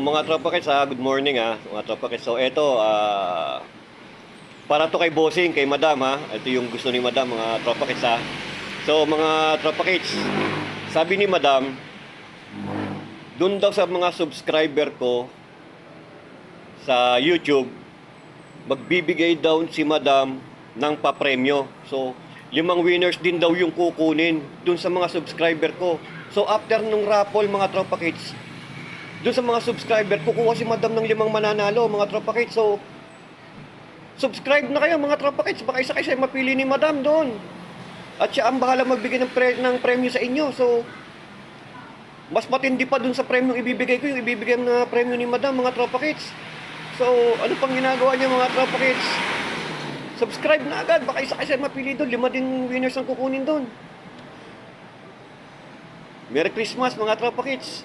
mga tropa kids, good morning mga tropa kids. So eto, para to kay bossing, kay madam Ito yung gusto ni madam, mga tropa kids So mga tropa kids, sabi ni madam, dun daw sa mga subscriber ko sa YouTube, magbibigay daw si madam ng papremyo. So 5 winners din daw yung kukunin dun sa mga subscriber ko. So after nung raffle, mga tropa kids, dun sa mga subscriber, kukuha si madam ng 5 mananalo, mga tropa kids. So subscribe na kayo, mga tropa kids. Baka isa kayo mapili ni madam doon. At siya ang bahala magbigay ng premyo sa inyo. So mas matindi pa dun sa premyo ibibigay ko, yung ibibigay na premyo ni madam, mga tropa kids. So ano pang ginagawa niya, mga tropa kids? Subscribe na agad, baka isa kayo mapili doon. 5 din winners ang kukunin doon. Merry Christmas, mga tropa kids.